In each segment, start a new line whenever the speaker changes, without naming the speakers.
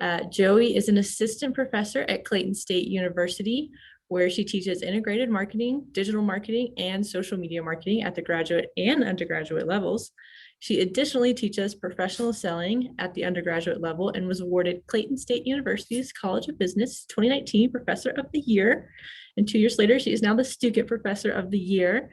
Joie is an assistant professor at Clayton State University, where she teaches integrated marketing, digital marketing, and social media marketing at the graduate and undergraduate levels. She additionally teaches professional selling at the undergraduate level and was awarded Clayton State University's College of Business 2019 Professor of the Year. And 2 years later, she is now the Student Professor of the Year.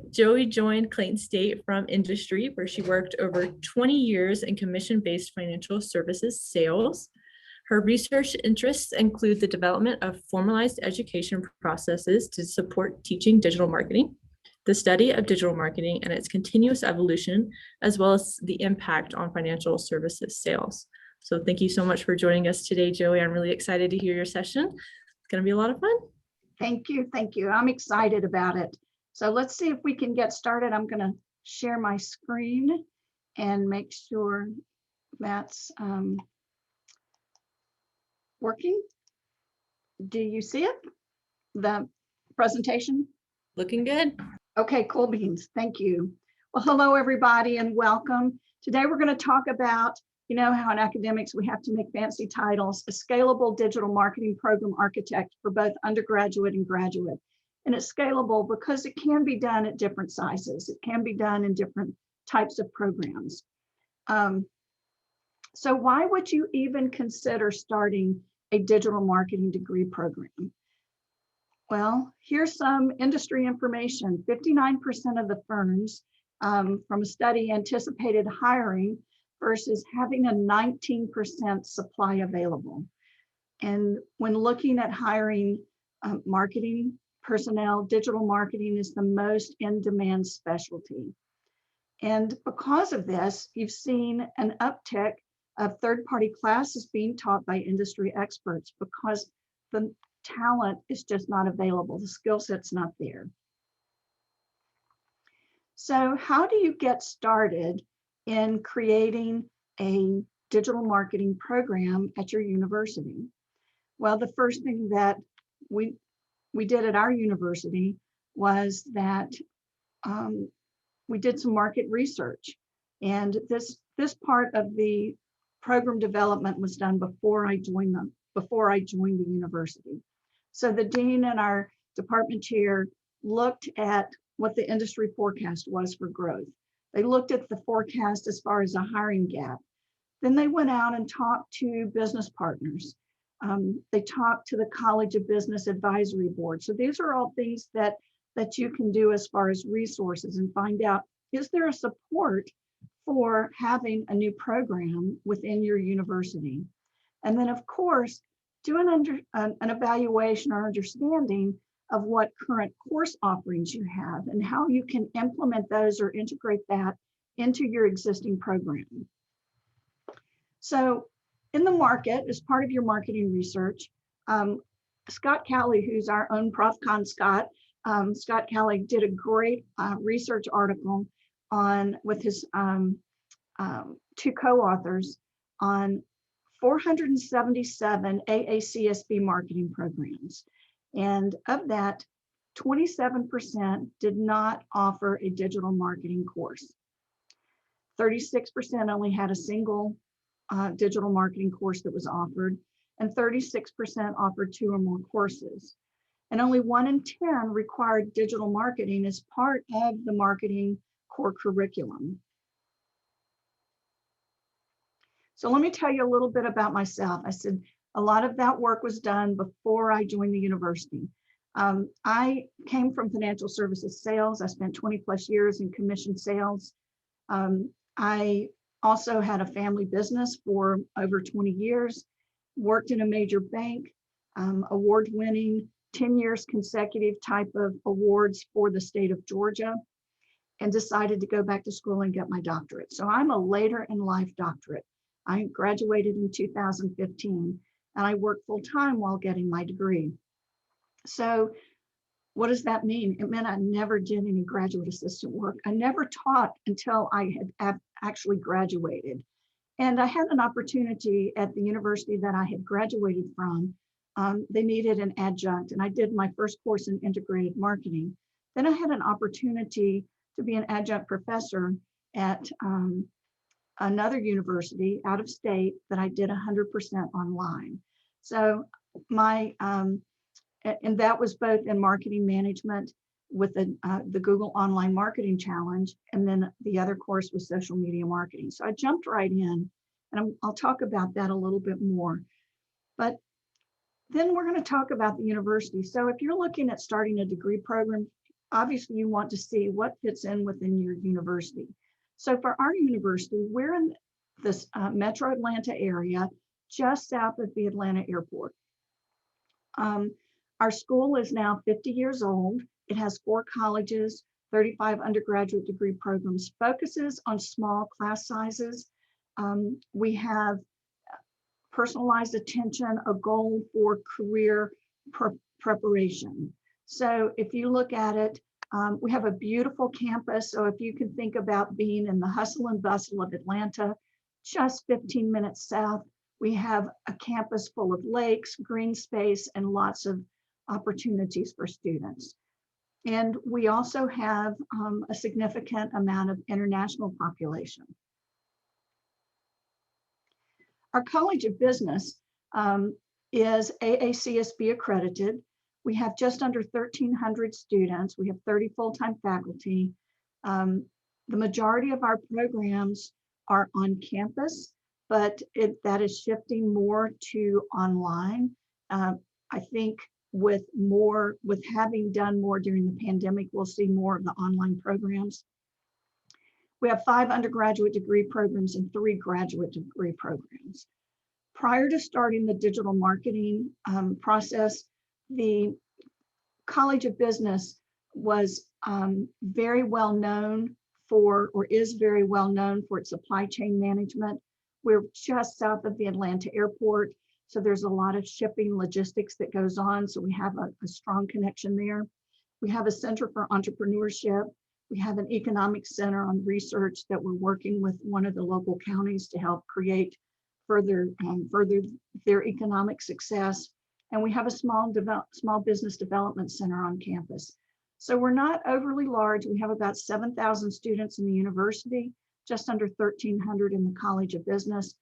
Joie joined Clayton State from industry, where she worked over 20 years in commission-based financial services sales. Her research interests include the development of formalized education processes to support teaching digital marketing, the study of digital marketing and its continuous evolution, as well as the impact on financial services sales. So thank you so much for joining us today, Joie. I'm really excited to hear your session. It's going to be a lot of fun.
Thank you. Thank you. I'm excited about it. So let's see if we can get started. I'm going to share my screen and make sure that's working. Do you see it? The presentation?
Looking good.
Okay, cool beans. Thank you. Well, hello, everybody, and welcome. Today, we're going to talk about, you know, how in academics we have to make fancy titles, a scalable digital marketing program architect for both undergraduate and graduate. And it's scalable because it can be done at different sizes. It can be done in different types of programs. So why would you even consider starting a digital marketing degree program? Well, here's some industry information. 59% of the firms from a study anticipated hiring versus having a 19% supply available. And when looking at hiring marketing personnel, digital marketing is the most in-demand specialty. And because of this, you've seen an uptick of third-party classes being taught by industry experts because the talent is just not available. The skill set's not there. So how do you get started in creating a digital marketing program at your university? Well, the first thing that we did at our university was that we did some market research. And this part of the program development was done before I joined the university. So the dean and our department chair looked at what the industry forecast was for growth. They looked at the forecast as far as a hiring gap. Then they went out and talked to business partners. They talked to the College of Business Advisory Board. So these are all things that you can do as far as resources and find out, is there a support for having a new program within your university? And then of course, do an evaluation or understanding of what current course offerings you have and how you can implement those or integrate that into your existing program. So in the market, as part of your marketing research, Scott Calley, who's our own ProfCon Scott, Scott Calley did a great research article with his two co-authors on 477 AACSB marketing programs. And of that, 27% did not offer a digital marketing course. 36% only had a single digital marketing course that was offered, and 36% offered 2 or more courses. And only 1 in 10 required digital marketing as part of the marketing core curriculum. So let me tell you a little bit about myself. I said a lot of that work was done before I joined the university. I came from financial services sales. I spent 20 plus years in commission sales. I also had a family business for over 20 years, worked in a major bank, award-winning 10 years consecutive type of awards for the state of Georgia, and decided to go back to school and get my doctorate. So I'm a later in life doctorate. I graduated in 2015 and I worked full time while getting my degree. So what does that mean? It meant I never did any graduate assistant work. I never taught until I had actually graduated. And I had an opportunity at the university that I had graduated from. They needed an adjunct, and I did my first course in integrated marketing. Then I had an opportunity to be an adjunct professor at another university out of state that I did 100% online. So my, and that was both in marketing management with the Google Online Marketing Challenge, and then the other course was social media marketing. So I jumped right in, and I'll talk about that a little bit more. But then we're going to talk about the university. So if you're looking at starting a degree program, obviously you want to see what fits in within your university. So for our university, we're in this Metro Atlanta area, just south of the Atlanta airport. Our school is now 50 years old. It has 4 colleges, 35 undergraduate degree programs, focuses on small class sizes. We have personalized attention, a goal for career preparation. So if you look at it, we have a beautiful campus. So if you can think about being in the hustle and bustle of Atlanta, just 15 minutes south, we have a campus full of lakes, green space, and lots of opportunities for students. And we also have a significant amount of international population. Our College of Business is AACSB accredited. We have just under 1,300 students. We have 30 full-time faculty. The majority of our programs are on campus, but that is shifting more to online. I think with having done more during the pandemic, we'll see more of the online programs. We have 5 undergraduate degree programs and 3 graduate degree programs. Prior to starting the digital marketing process, the College of Business was very well known for, or is very well known for, its supply chain management. We're just south of the Atlanta airport, so there's a lot of shipping logistics that goes on, so we have a strong connection there. We have a Center for Entrepreneurship. We have an economic center on research that we're working with one of the local counties to help create further their economic success. And we have a small business development center on campus. So we're not overly large. We have about 7,000 students in the university, just under 1,300 in the College of Business,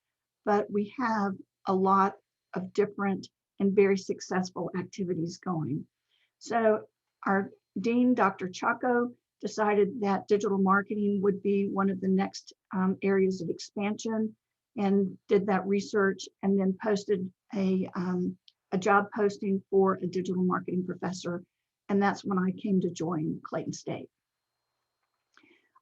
but we have a lot of different and very successful activities going. So our dean, Dr. Chaco, decided that digital marketing would be one of the next areas of expansion, and did that research, and then posted a job posting for a digital marketing professor. And that's when I came to join Clayton State.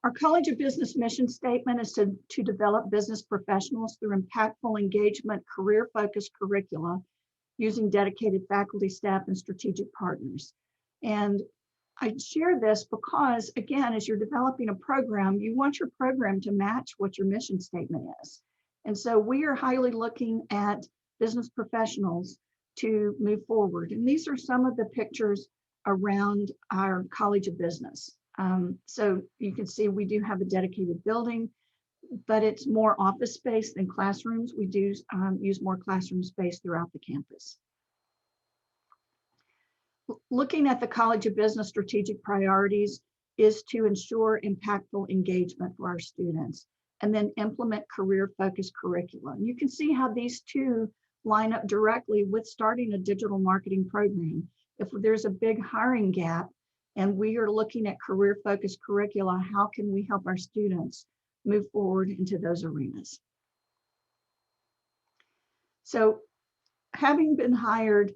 Our College of Business mission statement is to develop business professionals through impactful engagement, career-focused curricula using dedicated faculty, staff, and strategic partners. And I share this because, again, as you're developing a program, you want your program to match what your mission statement is. And so we are highly looking at business professionals to move forward. And these are some of the pictures around our College of Business. So you can see we do have a dedicated building, but it's more office space than classrooms. We do use more classroom space throughout the campus. Looking at the College of Business strategic priorities is to ensure impactful engagement for our students, and then implement career-focused curricula. And you can see how these two line up directly with starting a digital marketing program. If there's a big hiring gap and we are looking at career-focused curricula, how can we help our students move forward into those arenas? So having been hired,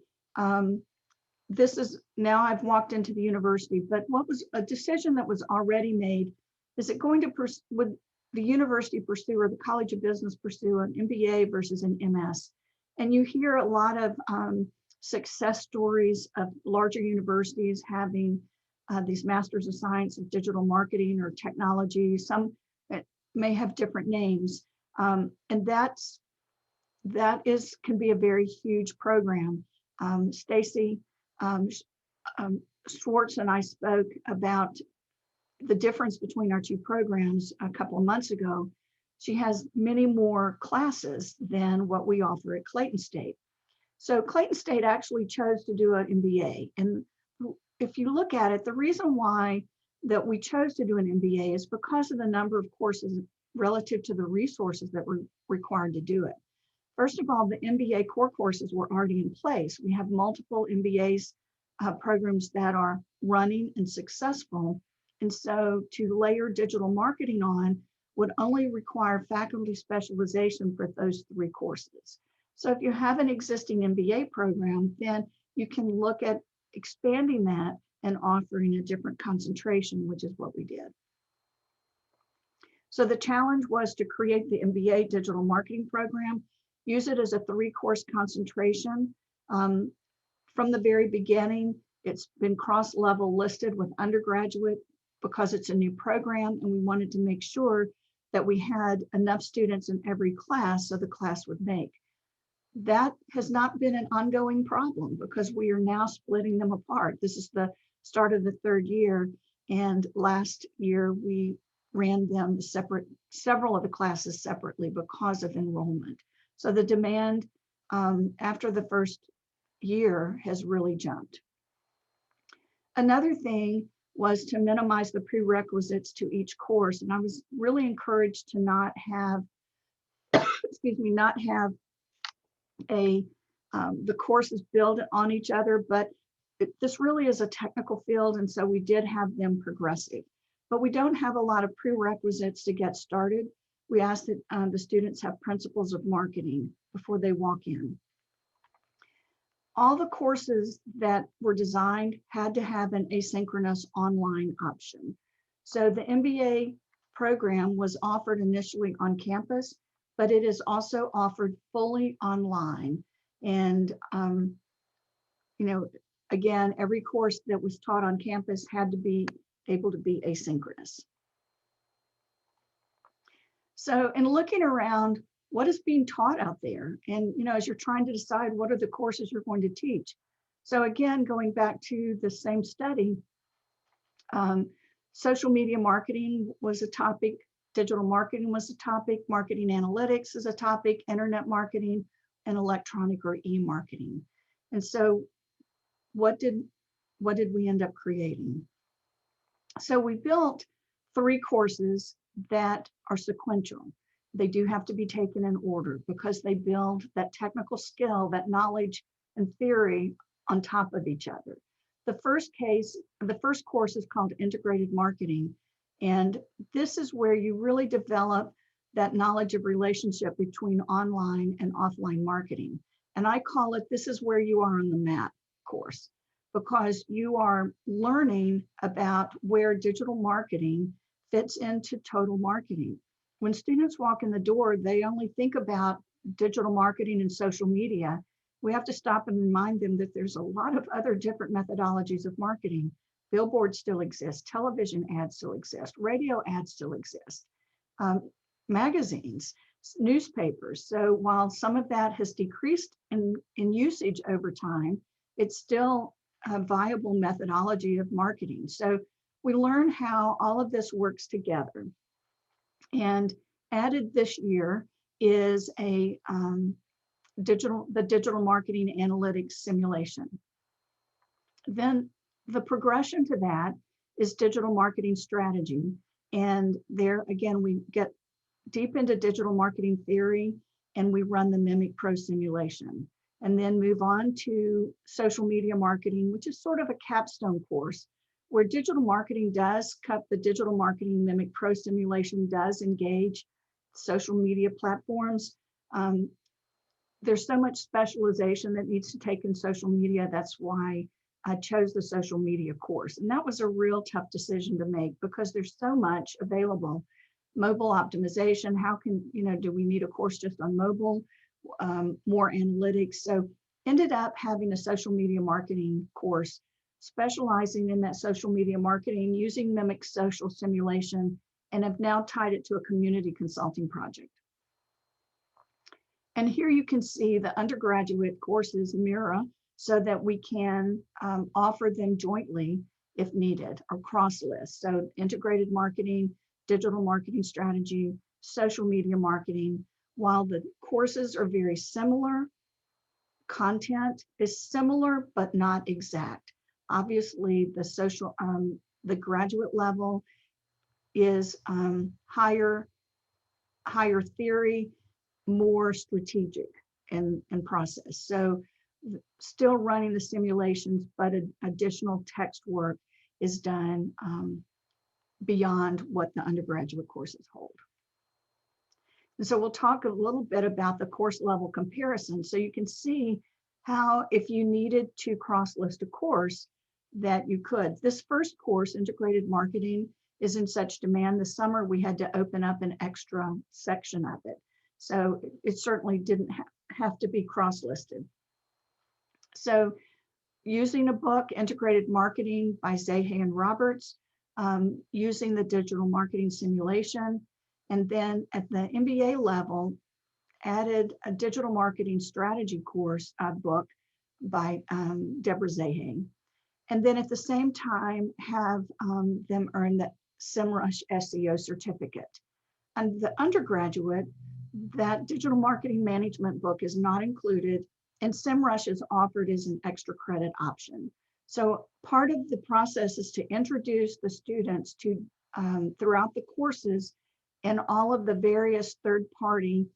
this is, now I've walked into the university, but what was a decision that was already made, is it going to, would the university pursue, or the College of Business pursue, an MBA versus an MS? And you hear a lot of success stories of larger universities having these Masters of Science of Digital Marketing or Technology. Some may have different names. And that can be a very huge program. Stacy Schwartz and I spoke about the difference between our two programs a couple of months ago. She has many more classes than what we offer at Clayton State. So Clayton State actually chose to do an MBA. And if you look at it, the reason why that we chose to do an MBA is because of the number of courses relative to the resources that were required to do it. First of all, the MBA core courses were already in place. We have multiple MBAs programs that are running and successful. And so to layer digital marketing on would only require faculty specialization for those 3 courses. So if you have an existing MBA program, then you can look at expanding that and offering a different concentration, which is what we did. So the challenge was to create the MBA digital marketing program, use it as a 3-course concentration. From the very beginning, it's been cross-level listed with undergraduate because it's a new program, and we wanted to make sure that we had enough students in every class so the class would make. That has not been an ongoing problem because we are now splitting them apart. This is the start of the 3rd year, and last year we ran them separate, several of the classes separately because of enrollment. So the demand after the 1st year has really jumped. Another thing was to minimize the prerequisites to each course. And I was really encouraged to not have, excuse me, not have the courses build on each other, but this really is a technical field. And so we did have them progressive, but we don't have a lot of prerequisites to get started. We asked that the students have principles of marketing before they walk in. All the courses that were designed had to have an asynchronous online option. So the MBA program was offered initially on campus, but it is also offered fully online. And, you know, again, every course that was taught on campus had to be able to be asynchronous. So in looking around, what is being taught out there? And, you know, as you're trying to decide what are the courses you're going to teach. So again, going back to the same study, social media marketing was a topic, digital marketing was a topic, marketing analytics is a topic, internet marketing, and electronic or e-marketing. And so what did we end up creating? So we built 3 courses that are sequential. They do have to be taken in order because they build that technical skill, that knowledge and theory on top of each other. The first course is called Integrated Marketing. And this is where you really develop that knowledge of relationship between online and offline marketing. And I call it, this is where you are on the map course, because you are learning about where digital marketing fits into total marketing. When students walk in the door, they only think about digital marketing and social media. We have to stop and remind them that there's a lot of other different methodologies of marketing. Billboards still exist, television ads still exist, radio ads still exist, magazines, newspapers. So while some of that has decreased in usage over time, it's still a viable methodology of marketing. So we learn how all of this works together. And added this year is the digital marketing analytics simulation. Then the progression to that is digital marketing strategy. And there again, we get deep into digital marketing theory and we run the Mimic Pro simulation. And then move on to social media marketing, which is sort of a capstone course where digital marketing does cut the digital marketing Mimic Pro simulation does engage social media platforms. There's so much specialization that needs to take in social media. That's why I chose the social media course. And that was a real tough decision to make because there's so much available. Mobile optimization, how can, you know, do we need a course just on mobile? More analytics. So ended up having a social media marketing course specializing in that social media marketing using Mimic social simulation, and have now tied it to a community consulting project. And here you can see the undergraduate courses mirror so that we can offer them jointly if needed or cross list. So integrated marketing, digital marketing strategy, social media marketing. While the courses are very similar, content is similar, but not exact. Obviously, the graduate level is higher higher theory, more strategic and process. So still running the simulations, but additional text work is done beyond what the undergraduate courses hold. And so we'll talk a little bit about the course level comparison. So you can see how if you needed to cross-list a course that you could. This first course, Integrated Marketing, is in such demand. This summer we had to open up an extra section of it. So it certainly didn't have to be cross-listed. So using a book, Integrated Marketing by Hain and Roberts, using the digital marketing simulation, and then at the MBA level, added a digital marketing strategy course book by Deborah Hain. And then at the same time, have them earn the SEMrush SEO certificate. And the undergraduate, that digital marketing management book is not included, and SEMrush is offered as an extra credit option. So part of the process is to introduce the students to throughout the courses and all of the various third-party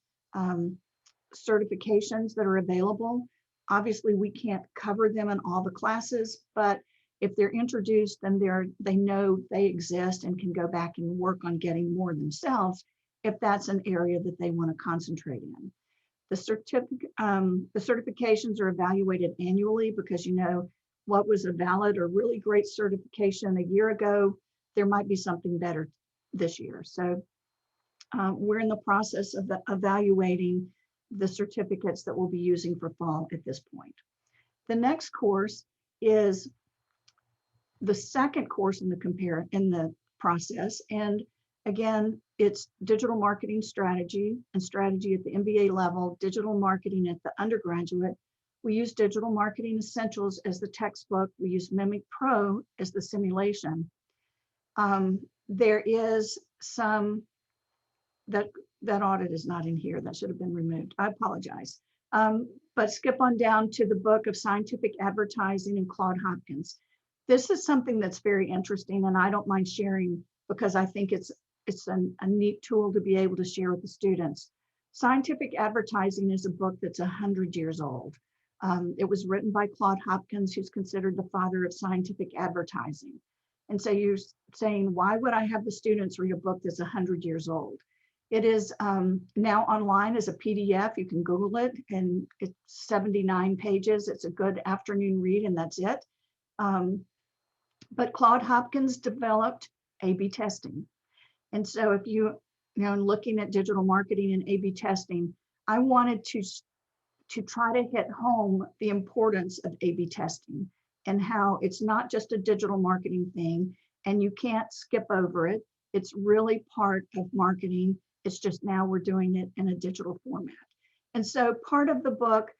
certifications that are available. Obviously, we can't cover them in all the classes, but if they're introduced, then they know they exist and can go back and work on getting more themselves if that's an area that they want to concentrate in. The certifications are evaluated annually because, you know, what was a valid or really great certification a year ago, there might be something better this year. So we're in the process of evaluating the certificates that we'll be using for fall at this point. The next course is the second course in the process. And again, it's digital marketing strategy and strategy at the MBA level, digital marketing at the undergraduate. We use Digital Marketing Essentials as the textbook. We use Mimic Pro as the simulation. There is some, that audit is not in here. That should have been removed. I apologize. But skip on down to the book of Scientific Advertising and Claude Hopkins. This is something that's very interesting, and I don't mind sharing because I think it's a neat tool to be able to share with the students. Scientific Advertising is a book that's 100 years old. It was written by Claude Hopkins, who's considered the father of scientific advertising. And so you're saying, why would I have the students read a book that's 100 years old? It is now online as a PDF. You can Google it, and it's 79 pages. It's a good afternoon read, and that's it. But Claude Hopkins developed A/B testing. And so if you know, looking at digital marketing and A/B testing, I wanted to try to hit home the importance of A/B testing and how it's not just a digital marketing thing and you can't skip over it. It's really part of marketing. It's just now we're doing it in a digital format. And so part of the book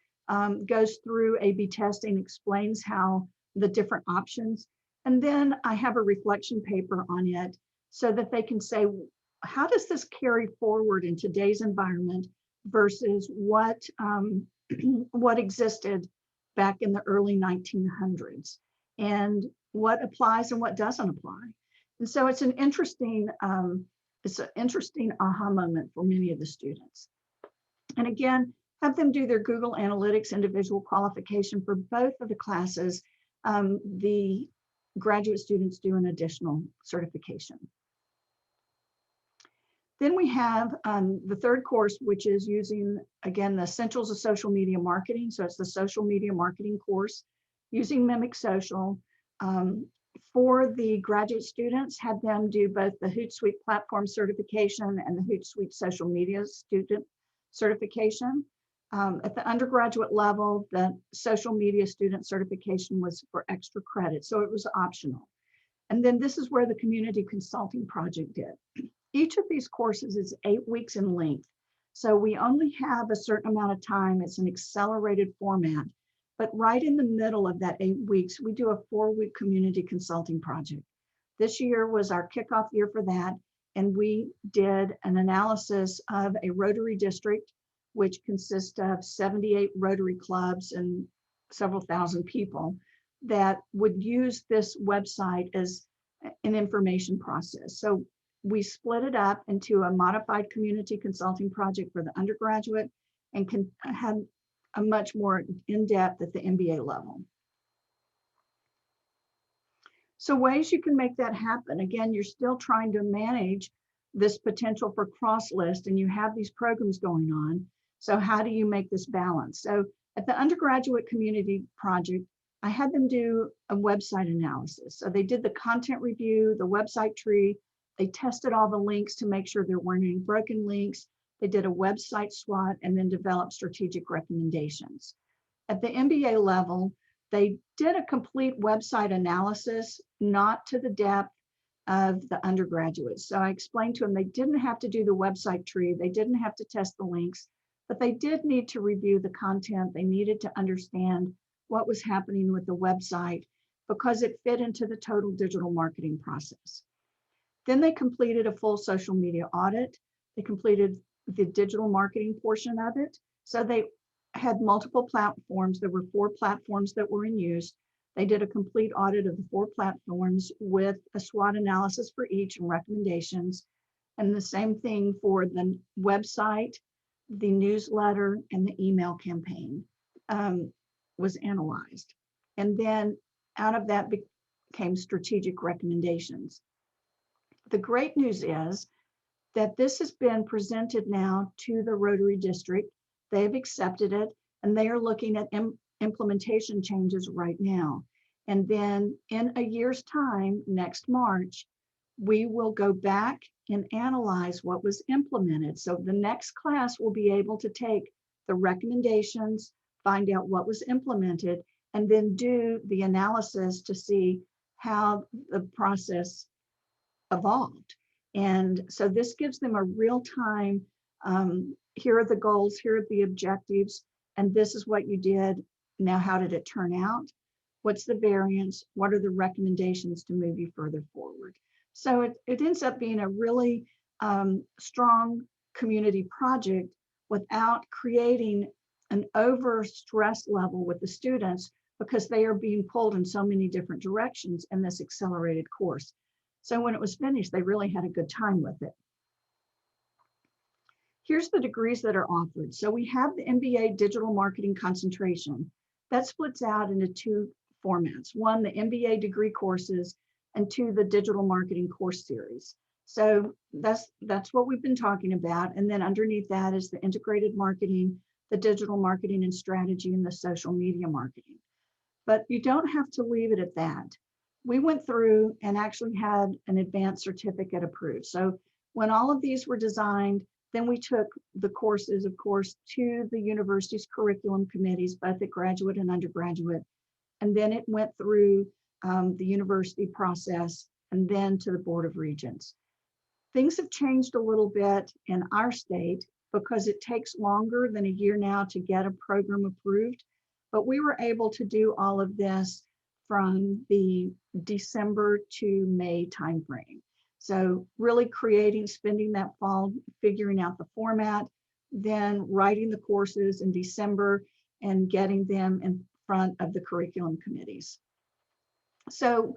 goes through A/B testing, explains how the different options. And then I have a reflection paper on it so that they can say, how does this carry forward in today's environment versus what existed back in the early 1900s, and what applies and what doesn't apply. And so it's an interesting aha moment for many of the students. And again, have them do their Google Analytics individual qualification for both of the classes. The graduate students do an additional certification. Then we have the third course, which is using, again, the Essentials of Social Media Marketing. So it's the social media marketing course using Mimic Social. For the graduate students, had them do both the Hootsuite platform certification and the Hootsuite social media student certification. At the undergraduate level, the social media student certification was for extra credit, so it was optional. And then this is where the community consulting project did. Each of these courses is 8 weeks in length. So we only have a certain amount of time. It's an accelerated format. But right in the middle of that 8 weeks, we do a 4-week community consulting project. This year was our kickoff year for that. And we did an analysis of a Rotary district, which consists of 78 Rotary clubs and several thousand people that would use this website as an information process. So we split it up into a modified community consulting project for the undergraduate and had a much more in-depth at the MBA level. So ways you can make that happen. Again, you're still trying to manage this potential for cross-list and you have these programs going on. So how do you make this balance? So at the undergraduate community project, I had them do a website analysis. So they did the content review, the website tree. They tested all the links to make sure there weren't any broken links. They did a website SWOT and then developed strategic recommendations. At the MBA level, they did a complete website analysis, not to the depth of the undergraduates. So I explained to them they didn't have to do the website tree. They didn't have to test the links, but they did need to review the content. They needed to understand what was happening with the website because it fit into the total digital marketing process. Then they completed a full social media audit. They completed the digital marketing portion of it. So they had multiple platforms. There were 4 platforms that were in use. They did a complete audit of the 4 platforms with a SWOT analysis for each and recommendations. And the same thing for the website, the newsletter, and the email campaign was analyzed. And then out of that became strategic recommendations. The great news is that this has been presented now to the Rotary District. They've accepted it and they are looking at implementation changes right now. And then in a year's time, next March, we will go back and analyze what was implemented. So the next class will be able to take the recommendations, find out what was implemented, and then do the analysis to see how the process evolved. And so this gives them a real time, here are the goals, here are the objectives, and this is what you did. Now, how did it turn out? What's the variance? What are the recommendations to move you further forward? So it ends up being a really strong community project without creating an over stress level with the students because they are being pulled in so many different directions in this accelerated course. So when it was finished, they really had a good time with it. Here's the degrees that are offered. So we have the MBA Digital Marketing Concentration. That splits out into 2 formats. 1, the MBA degree courses, and 2, the Digital Marketing course series. So that's what we've been talking about. And then underneath that is the integrated marketing, the digital marketing and strategy, and the social media marketing. But you don't have to leave it at that. We went through and actually had an advanced certificate approved. So when all of these were designed, then we took the courses, of course, to the university's curriculum committees, both at graduate and undergraduate. And then it went through the university process and then to the Board of Regents. Things have changed a little bit in our state because it takes longer than a year now to get a program approved. But we were able to do all of this from the December to May timeframe. So really spending that fall, figuring out the format, then writing the courses in December and getting them in front of the curriculum committees. So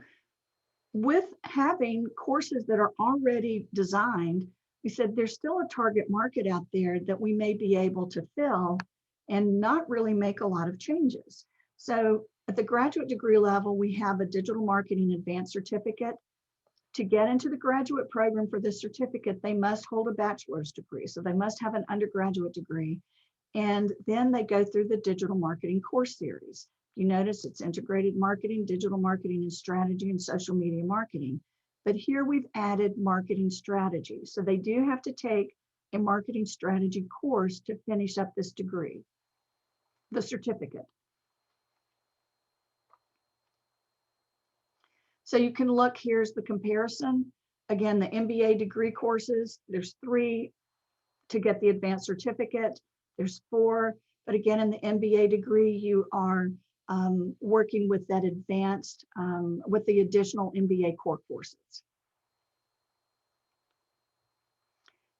with having courses that are already designed, we said there's still a target market out there that we may be able to fill and not really make a lot of changes. So at the graduate degree level, we have a digital marketing advanced certificate. To get into the graduate program for this certificate, they must hold a bachelor's degree. So they must have an undergraduate degree. And then they go through the digital marketing course series. You notice it's integrated marketing, digital marketing and strategy, and social media marketing. But here we've added marketing strategy. So they do have to take a marketing strategy course to finish up this degree, the certificate. So you can look, here's the comparison. Again, the MBA degree courses, there's 3 to get the advanced certificate. There's 4, but again, in the MBA degree, you are working with that advanced, with the additional MBA core courses.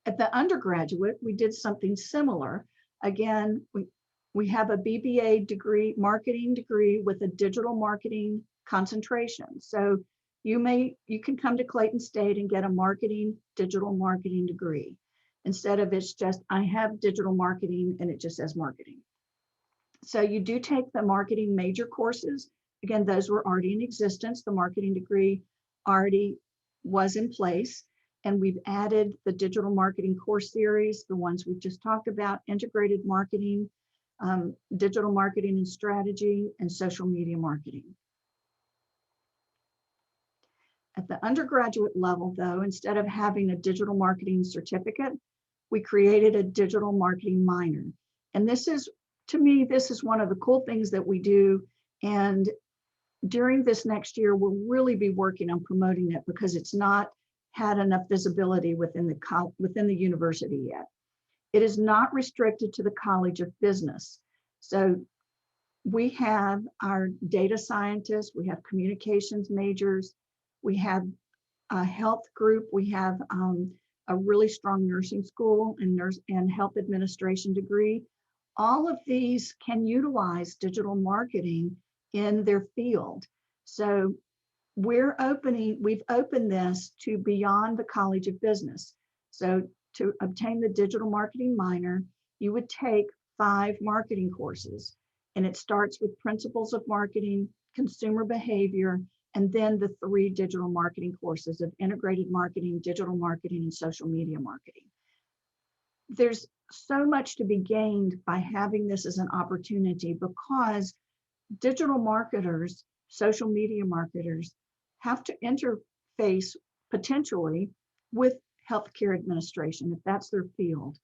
At the undergraduate, we did something similar. Again, we have a BBA degree, marketing degree with a digital marketing concentration. So you can come to Clayton State and get a digital marketing degree, instead of it's just, I have digital marketing and it just says marketing. So you do take the marketing major courses. Again, those were already in existence. The marketing degree already was in place. And we've added the digital marketing course series, the ones we've just talked about, integrated marketing, digital marketing and strategy, and social media marketing. At the undergraduate level, though, instead of having a digital marketing certificate, we created a digital marketing minor. And this is, to me, this is one of the cool things that we do. And during this next year, we'll really be working on promoting it because it's not had enough visibility within the university yet. It is not restricted to the College of Business. So we have our data scientists, we have communications majors, we have a health group, we have a really strong nursing school and health administration degree. All of these can utilize digital marketing in their field. So we've opened this to beyond the College of Business. So to obtain the digital marketing minor, you would take 5 marketing courses, and it starts with principles of marketing, consumer behavior, and then the 3 digital marketing courses of integrated marketing, digital marketing, and social media marketing. There's so much to be gained by having this as an opportunity, because digital marketers, social media marketers, have to interface potentially with healthcare administration, if that's their field,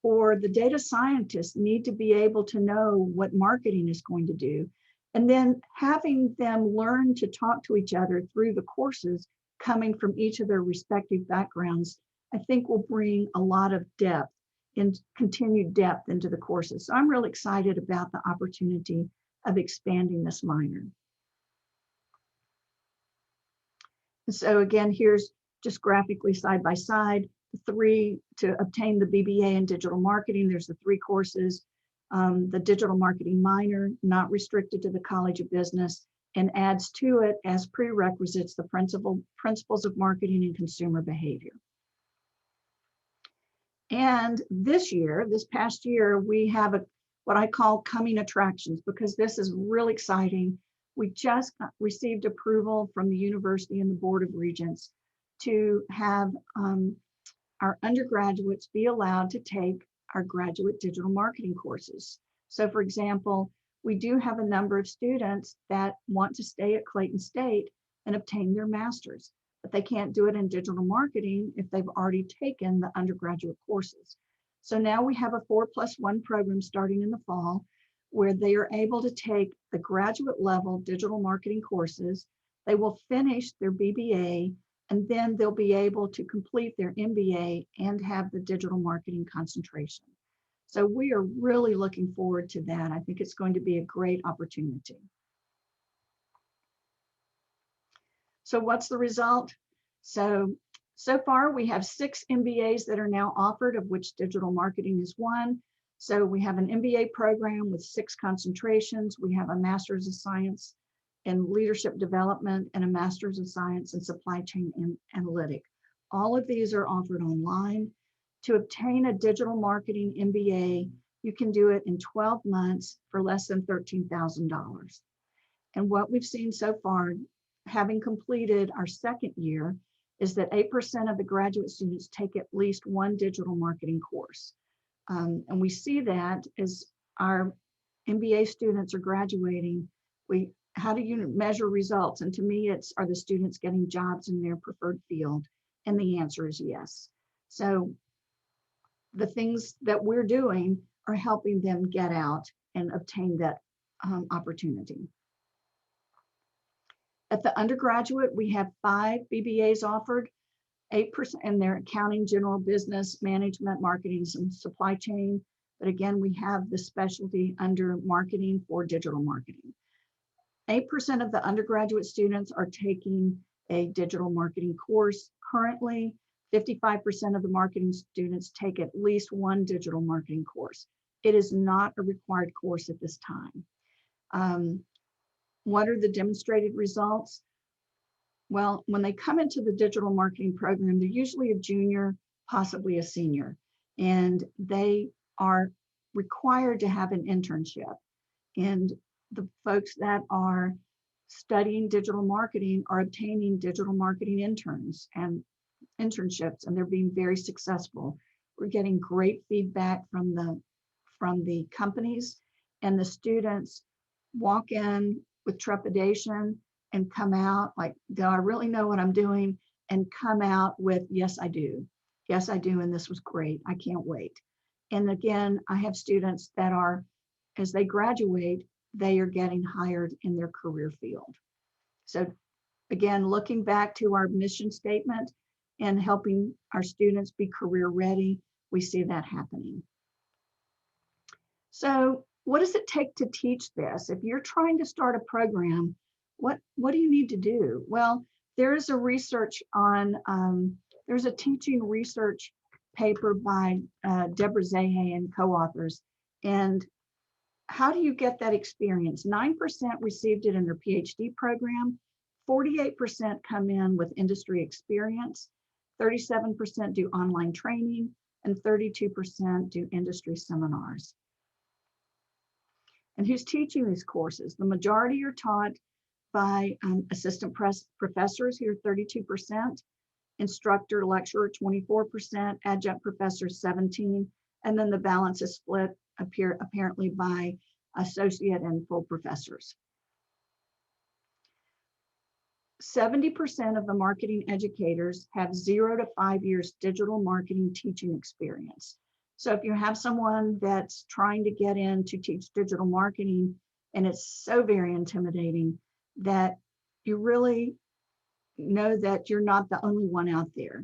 or the data scientists need to be able to know what marketing is going to do. And then having them learn to talk to each other through the courses coming from each of their respective backgrounds, I think will bring a lot of depth and continued depth into the courses. So I'm really excited about the opportunity of expanding this minor. And so again, here's just graphically side by side, the 3 to obtain the BBA in digital marketing. There's the 3 courses, the digital marketing minor, not restricted to the College of Business, and adds to it as prerequisites the principles of marketing and consumer behavior. And this past year, we have what I call coming attractions, because this is really exciting. We just received approval from the university and the Board of Regents to have our undergraduates be allowed to take our graduate digital marketing courses. So for example, we do have a number of students that want to stay at Clayton State and obtain their master's, but they can't do it in digital marketing if they've already taken the undergraduate courses. So now we have a 4+1 program starting in the fall, where they are able to take the graduate level digital marketing courses. They will finish their BBA, and then they'll be able to complete their MBA and have the digital marketing concentration. So we are really looking forward to that. I think it's going to be a great opportunity. So what's the result? So far we have 6 MBAs that are now offered, of which digital marketing is one. So we have an MBA program with 6 concentrations. We have a Master's of Science in Leadership Development and a Master's of Science in Supply Chain Analytic. All of these are offered online. To obtain a digital marketing MBA, you can do it in 12 months for less than $13,000. And what we've seen so far, having completed our 2nd year, is that 8% of the graduate students take at least one digital marketing course. And we see that as our MBA students are graduating, how do you measure results? And to me, are the students getting jobs in their preferred field? And the answer is yes. So the things that we're doing are helping them get out and obtain that opportunity. At the undergraduate, we have 5 BBAs offered, 8% in their accounting, general business, management, marketing, and supply chain. But again, we have the specialty under marketing for digital marketing. 8% of the undergraduate students are taking a digital marketing course. Currently, 55% of the marketing students take at least one digital marketing course. It is not a required course at this time. What are the demonstrated results? Well, when they come into the digital marketing program, they're usually a junior, possibly a senior, and they are required to have an internship. And the folks that are studying digital marketing are obtaining digital marketing interns and internships, and they're being very successful. We're getting great feedback from the companies, and the students walk in with trepidation and come out like, do I really know what I'm doing? And come out with, yes, I do. Yes, I do. And this was great. I can't wait. And again, I have students that are, as they graduate, they are getting hired in their career field. So again, looking back to our mission statement and helping our students be career ready, we see that happening. So what does it take to teach this? If you're trying to start a program, what do you need to do? Well, there's a research on, there's a teaching research paper by Deborah Zahe and co-authors. And how do you get that experience? 9% received it in their PhD program, 48% come in with industry experience, 37% do online training, and 32% do industry seminars. And who's teaching these courses? The majority are taught by assistant professors, here 32%, instructor, lecturer 24%, adjunct professor 17%, and then the balance is split apparently by associate and full professors. 70% of the marketing educators have 0 to 5 years digital marketing teaching experience. So if you have someone that's trying to get in to teach digital marketing, and it's so very intimidating that you really know that you're not the only one out there.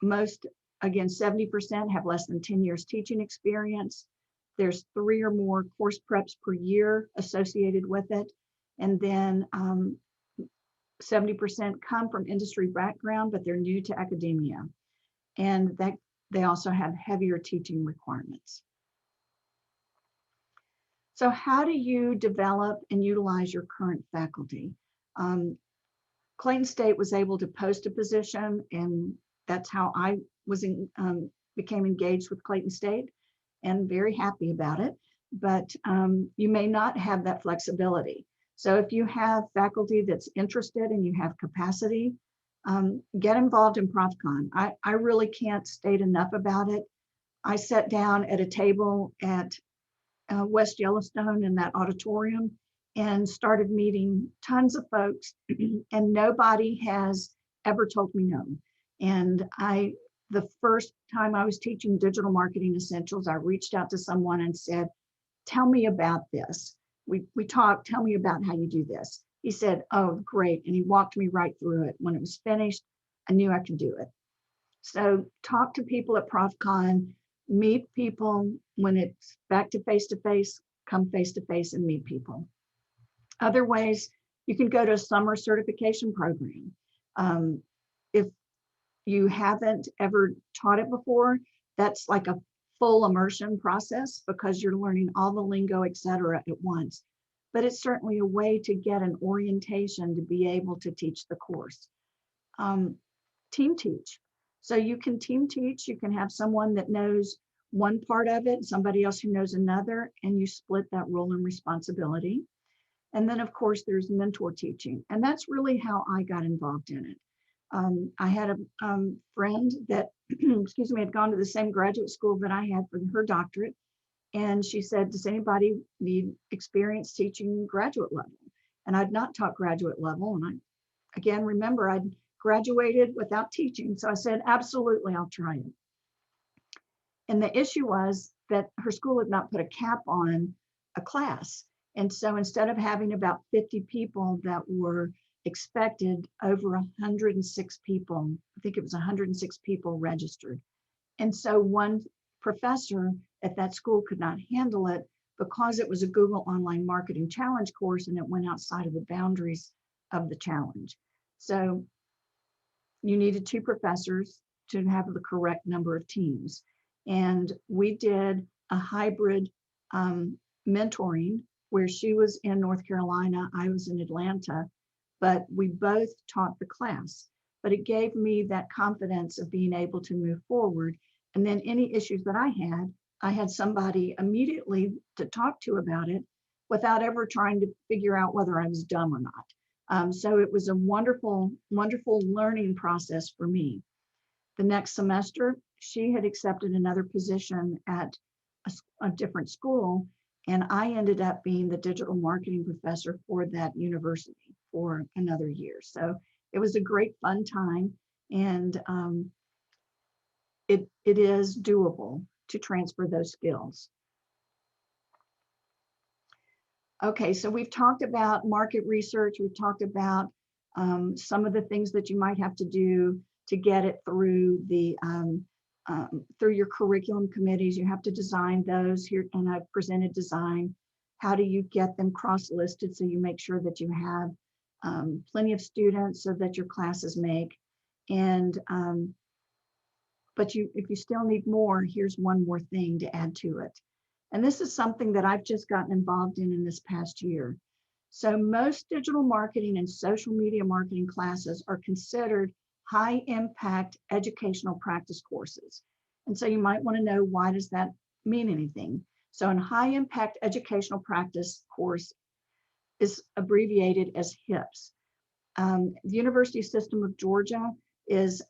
Most, again, 70% have less than 10 years teaching experience. There's 3 or more course preps per year associated with it. And then 70% come from industry background, but they're new to academia. And that they also have heavier teaching requirements. So how do you develop and utilize your current faculty? Clayton State was able to post a position, and that's how I was became engaged with Clayton State, and very happy about it. But you may not have that flexibility. So if you have faculty that's interested and you have capacity, get involved in ProfCon. I really can't state enough about it. I sat down at a table at West Yellowstone in that auditorium and started meeting tons of folks, and nobody has ever told me no. And the first time I was teaching digital marketing essentials, I reached out to someone and said, tell me about this. We talked, tell me about how you do this. He said, oh, great. And he walked me right through it. When it was finished, I knew I could do it. So talk to people at ProfCon, meet people. When it's back to face-to-face, come face-to-face and meet people. Other ways, you can go to a summer certification program. If you haven't ever taught it before, that's like a full immersion process because you're learning all the lingo, et cetera, at once. But it's certainly a way to get an orientation to be able to teach the course. Team teach. So you can team teach, you can have someone that knows one part of it, somebody else who knows another, and you split that role and responsibility. And then of course there's mentor teaching. And that's really how I got involved in it. I had a friend that, excuse me, had gone to the same graduate school that I had for her doctorate. And she said, does anybody need experience teaching graduate level? And I'd not taught graduate level. And I, again, remember I'd graduated without teaching. So I said, absolutely, I'll try it. And the issue was that her school had not put a cap on a class. And so instead of having about 50 people that were expected, over 106 people, I think it was 106 people registered. And so one professor at that school could not handle it because it was a Google Online Marketing Challenge course and it went outside of the boundaries of the challenge. So you needed 2 professors to have the correct number of teams. And we did a hybrid mentoring where she was in North Carolina, I was in Atlanta, but we both taught the class. But it gave me that confidence of being able to move forward. And then any issues that I had somebody immediately to talk to about it without ever trying to figure out whether I was dumb or not. So it was a wonderful, wonderful learning process for me. The next semester, she had accepted another position at a different school, and I ended up being the digital marketing professor for that university for another year. So it was a great fun time, and it is doable to transfer those skills. Okay, so we've talked about market research. We've talked about some of the things that you might have to do to get it through through your curriculum committees. You have to design those here, and I've presented design. How do you get them cross-listed so you make sure that you have plenty of students so that your classes make? And but if you still need more, here's one more thing to add to it. And this is something that I've just gotten involved in this past year. So most digital marketing and social media marketing classes are considered high impact educational practice courses. And so you might want to know, why does that mean anything? So a high impact educational practice course is abbreviated as HIPS. The University System of Georgia is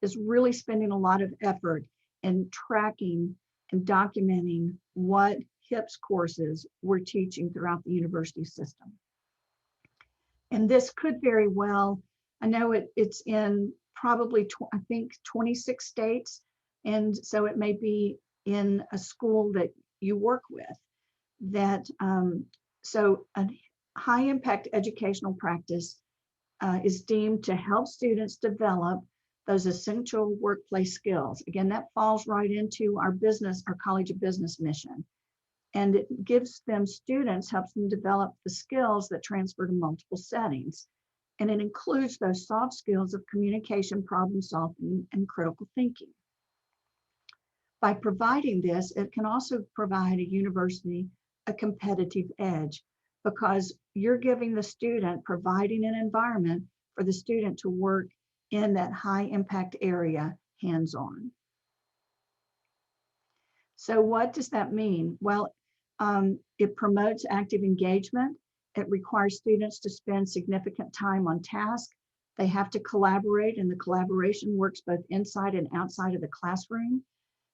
is really spending a lot of effort in tracking and documenting what HIPS courses we're teaching throughout the university system. And this could very well, I know it's in probably, I think, 26 states. And so it may be in a school that you work with. So a high impact educational practice is deemed to help students develop those essential workplace skills. Again, that falls right into our College of Business mission. And it gives them helps them develop the skills that transfer to multiple settings. And it includes those soft skills of communication, problem solving, and critical thinking. By providing this, it can also provide a university a competitive edge, because you're giving the student, providing an environment for the student to work in that high impact area hands-on. So what does that mean? Well, it promotes active engagement. It requires students to spend significant time on task. They have to collaborate, and the collaboration works both inside and outside of the classroom.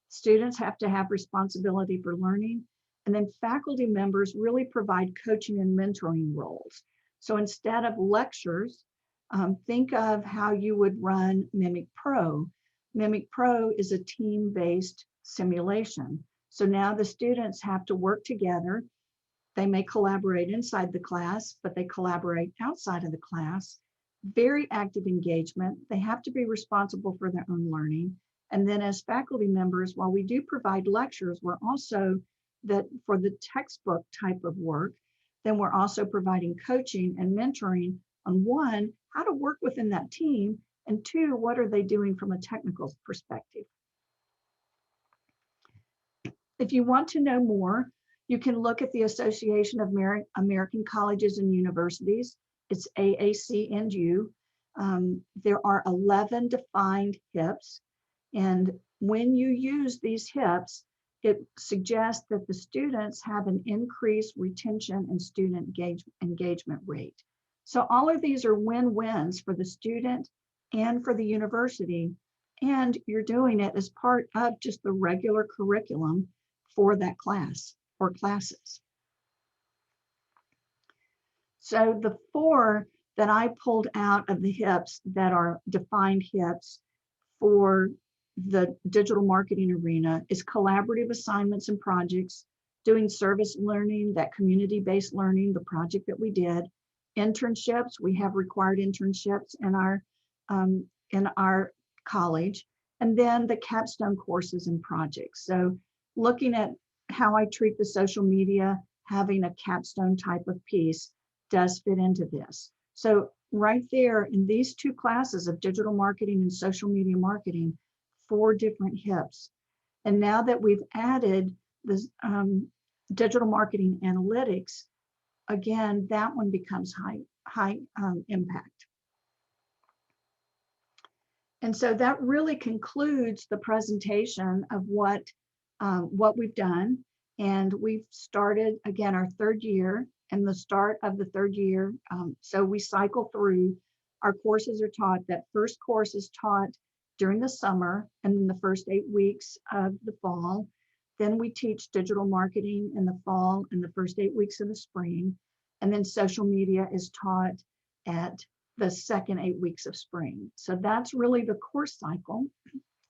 Students have to have responsibility for learning. And then faculty members really provide coaching and mentoring roles. So instead of lectures, think of how you would run Mimic Pro. Mimic Pro is a team-based simulation. So now the students have to work together. They may collaborate inside the class, but they collaborate outside of the class. Very active engagement. They have to be responsible for their own learning. And then as faculty members, while we do provide lectures, we're also for the textbook type of work, then we're also providing coaching and mentoring on, one, how to work within that team, and two, what are they doing from a technical perspective. If you want to know more, you can look at the Association of American Colleges and Universities. It's AAC&U. There are 11 defined HIPs. And when you use these HIPs, it suggests that the students have an increased retention and student engagement rate. So all of these are win-wins for the student and for the university. And you're doing it as part of just the regular curriculum for that class or classes. So the 4 that I pulled out of the HIPs that are defined HIPs for the digital marketing arena is collaborative assignments and projects, doing service learning, that community-based learning, the project that we did, internships. We have required internships in our college, and then the capstone courses and projects. So looking at how I treat the social media, having a capstone type of piece does fit into this. So right there in these 2 classes of digital marketing and social media marketing, 4 different HIPs. And now that we've added this digital marketing analytics, again, that one becomes high impact. And so that really concludes the presentation of what we've done. And we've started, again, our third year, and the start of the third year. So we cycle through. Our courses are taught. That first course is taught during the summer and then the first 8 weeks of the fall. Then we teach digital marketing in the fall and the first 8 weeks of the spring. And then social media is taught at the second 8 weeks of spring. So that's really the course cycle.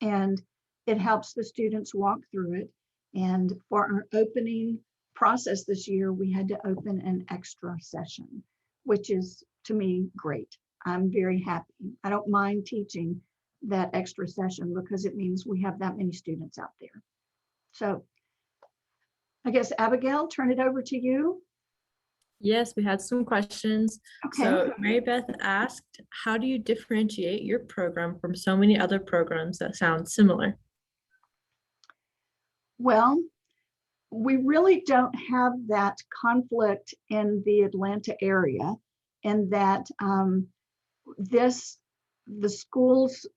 And it helps the students walk through it. And for our opening process this year, we had to open an extra session, which is, to me, great. I'm very happy. I don't mind teaching that extra session because it means we have that many students out there. So I guess, Abigail, turn it over to you.
Yes, we had some questions.
Okay.
So Mary Beth asked, how do you differentiate your program from so many other programs that sound similar?
Well, we really don't have that conflict in the Atlanta area, and that the schools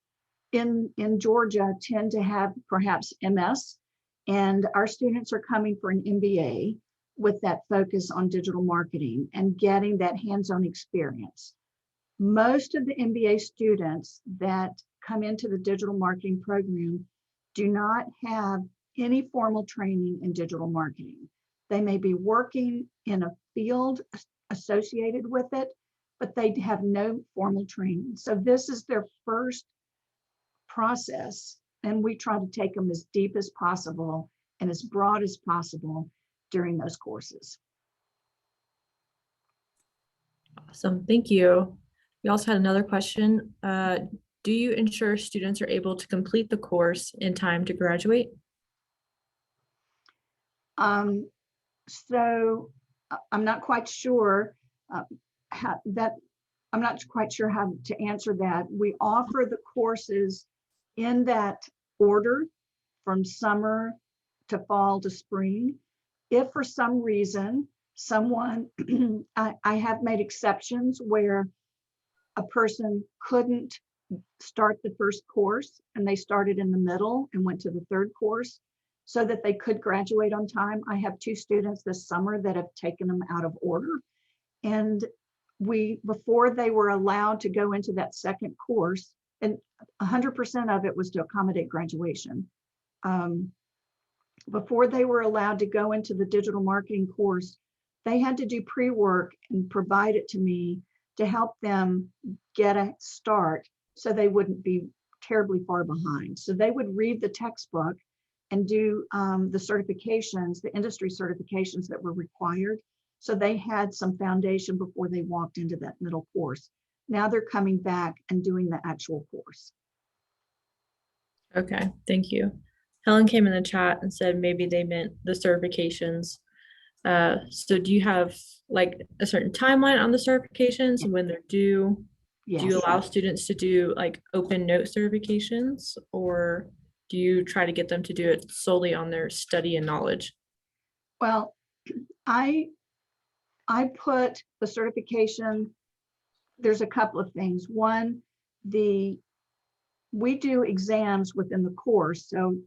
in Georgia tend to have perhaps MS, and our students are coming for an MBA with that focus on digital marketing and getting that hands-on experience. Most of the MBA students that come into the digital marketing program do not have any formal training in digital marketing. They may be working in a field associated with it, but they have no formal training. So this is their first process, and we try to take them as deep as possible and as broad as possible during those courses.
Awesome, thank you. We also had another question. Do you ensure students are able to complete the course in time to graduate?
So I'm not quite sure how to answer that. We offer the courses in that order from summer to fall to spring. If for some reason someone, I have made exceptions where a person couldn't start the first course and they started in the middle and went to the third course so that they could graduate on time. I have 2 students this summer that have taken them out of order. And before they were allowed to go into that second course, and 100% of it was to accommodate graduation. Before they were allowed to go into the digital marketing course, they had to do pre-work and provide it to me to help them get a start so they wouldn't be terribly far behind. So they would read the textbook and do the certifications, the industry certifications that were required. So they had some foundation before they walked into that middle course. Now they're coming back and doing the actual course.
Okay, thank you. Helen came in the chat and said maybe they meant the certifications. So do you have like a certain timeline on the certifications and when they're due?
Yes.
Do you allow students to do like open note certifications, or do you try to get them to do it solely on their study and knowledge?
Well, I put the certification, there's a couple of things. One, we do exams within the course. So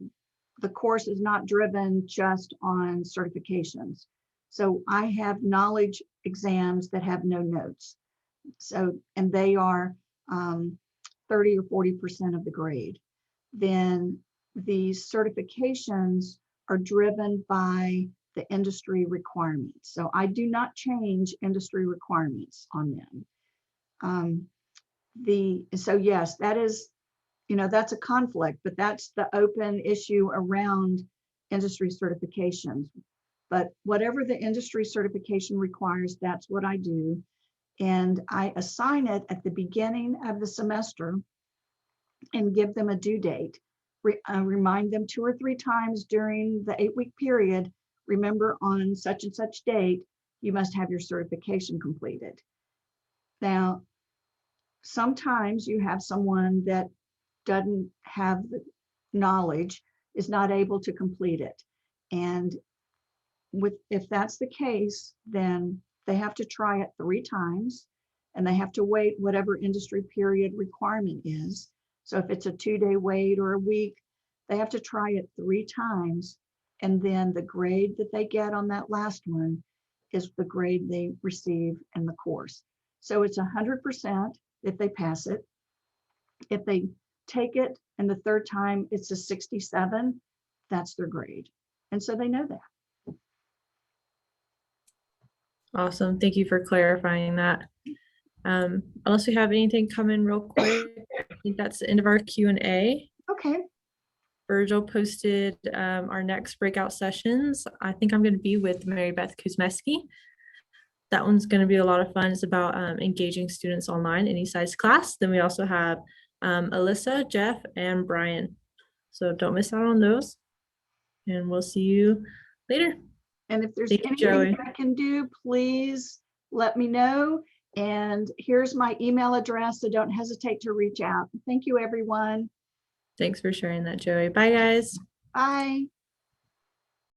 the course is not driven just on certifications. So I have knowledge exams that have no notes. So, and they are 30 or 40% of the grade. Then these certifications are driven by the industry requirements. So I do not change industry requirements on them. So yes, that is, that's a conflict, but that's the open issue around industry certifications. But whatever the industry certification requires, that's what I do. And I assign it at the beginning of the semester and give them a due date. Remind them 2 or 3 times during the 8-week period, remember on such and such date, you must have your certification completed. Now, sometimes you have someone that doesn't have the knowledge, is not able to complete it. And if that's the case, then they have to try it 3 times, and they have to wait whatever industry period requirement is. So if it's a 2-day wait or a week, they have to try it 3 times. And then the grade that they get on that last one is the grade they receive in the course. So it's 100% if they pass it. If they take it and the 3rd time it's a 67, that's their grade. And so they know that.
Awesome. Thank you for clarifying that. Unless we have anything come in real quick, I think that's the end of our Q&A.
Okay.
Virgil posted our next breakout sessions. I think I'm going to be with Mary Beth Kuzmeski. That one's going to be a lot of fun. It's about engaging students online, any size class. Then we also have Alyssa, Jeff, and Brian. So don't miss out on those. And we'll see you later.
And if there's
Thank you,
anything
Joey.
that I can do, please let me know. And here's my email address, so don't hesitate to reach out. Thank you, everyone.
Thanks for sharing that, Joey. Bye, guys.
Bye.